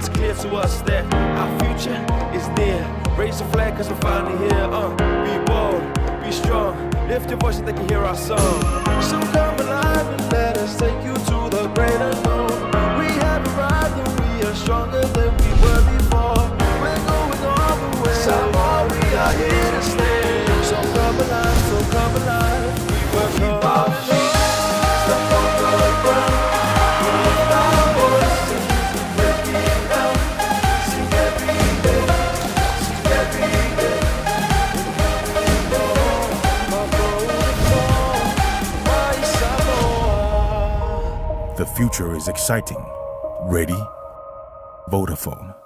it's clear to us that our future is near. Raise the flag cause we're finally here. Be bold, be strong, lift your voice so they can hear our song. So come alive and let us take you to the great unknown. We have arrived and we are stronger than we were before. We're going all the way. Samoa, we are here to stay. So come alive, so come alive. We will keep our faith. Step on the ground. Lift our voices. Break it down. Sing every day. Sing every day. My Samoa. The future is exciting. Ready? Vodafone.